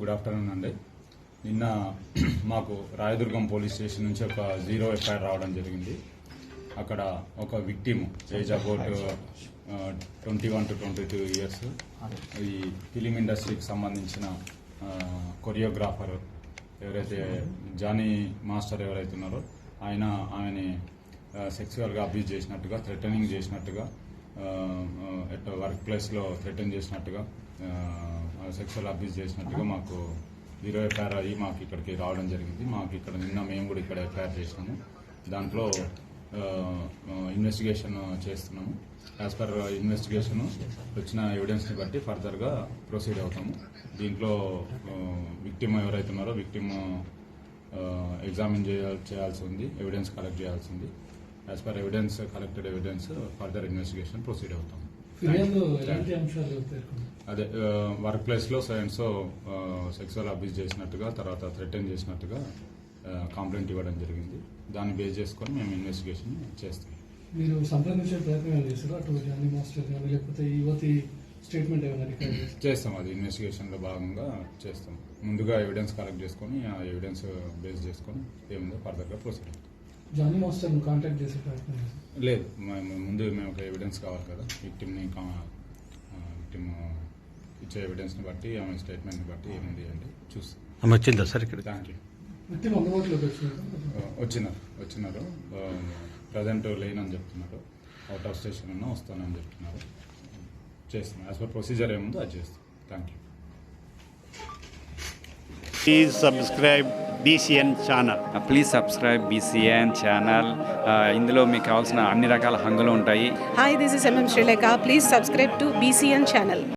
Good afternoon అండి. నిన్న మాకు రాయదుర్గం పోలీస్ స్టేషన్ నుంచి ఒక 0 ఎఫ్ఐఆర్ రావడం జరిగింది. అక్కడ ఒక victim age about 21 to 22 years, ఈ ఫిలిం ఇండస్ట్రీకి సంబంధించిన కొరియోగ్రాఫర్ ఎవరైతే జానీ మాస్టర్ ఎవరైతే ఉన్నారో ఆమెని సెక్సువల్గా అబ్యూజ్ చేసినట్టుగా, థ్రెటనింగ్ చేసినట్టుగా, వర్క్ ప్లేస్లో థ్రెటన్ చేసినట్టుగా, సెక్సువల్ అబ్యూజ్ చేసినట్టుగా మాకు 0 ఎఫ్ఐఆర్ అయ్యి మాకు ఇక్కడికి రావడం జరిగింది. మాకు ఇక్కడ నిన్న మేము కూడా ఇక్కడ ఎఫ్ఐఆర్ చేసినాము. దాంట్లో ఇన్వెస్టిగేషన్ చేస్తున్నాము. యాజ్ పర్ ఇన్వెస్టిగేషన్ వచ్చిన ఎవిడెన్స్ని బట్టి ఫర్దర్గా ప్రొసీడ్ అవుతాము. దీంట్లో విక్టిమ్ ఎవరైతే ఉన్నారో విక్టిమ్ ఎగ్జామిన్ చేయాల్సి ఉంది, ఎవిడెన్స్ కలెక్ట్ చేయాల్సి ఉంది. As per collected evidence further investigation proceed అవుతాము. అదే వర్క్ ప్లేస్లో సో సెక్సువల్ అబ్యూజ్ చేసినట్టుగా, తర్వాత థ్రెటన్ చేసినట్టుగా కంప్లైంట్ ఇవ్వడం జరిగింది. దాన్ని బేస్ చేసుకొని మేము ఇన్వెస్టిగేషన్ చేస్తాం. మీరు సంప్రదించే ప్రయత్నం చేస్తారు అటు జానీ మాస్టర్ కానీ, లేకపోతే యువతి స్టేట్మెంట్ ఏమైనా రికార్డ్ చేస్తాం? అది ఇన్వెస్టిగేషన్లో భాగంగా చేస్తాం. ముందుగా ఎవిడెన్స్ కలెక్ట్ చేసుకొని ఆ ఎవిడెన్స్ బేస్ చేసుకొని ఏముందో ఫర్దర్గా ప్రొసీడ్ అవుతాం. జానీ మాస్టర్ కాంటాక్ట్ చేసే ప్రయత్నం లేదు, ముందు మేము ఒక ఎవిడెన్స్ కావాలి కదా. విక్టిమ్ ఇచ్చే ఎవిడెన్స్ని బట్టి, ఆమె స్టేట్మెంట్ని బట్టి ఏముంది అంటే చూస్తాం. వచ్చిందా సార్ ఇక్కడ? Thank you. విక్టిమ్ అందుబాటులోకి వచ్చినారు. ప్రజెంట్ లేనని చెప్తున్నారు. అవుట్ ఆఫ్ స్టేషన్ ఉన్నా వస్తానని చెప్తున్నారు. చేస్తాం. యాజ్ పర్ ప్రొసీజర్ ఏముందో అది చేస్తాం. Thank you. Please subscribe BCN channel. Please subscribe BCN channel. ఇందులో మీకు కావాల్సిన అన్ని రకాల హంగులు ఉంటాయి. Hi, this is MM Sri Lanka. Please subscribe to BCN channel.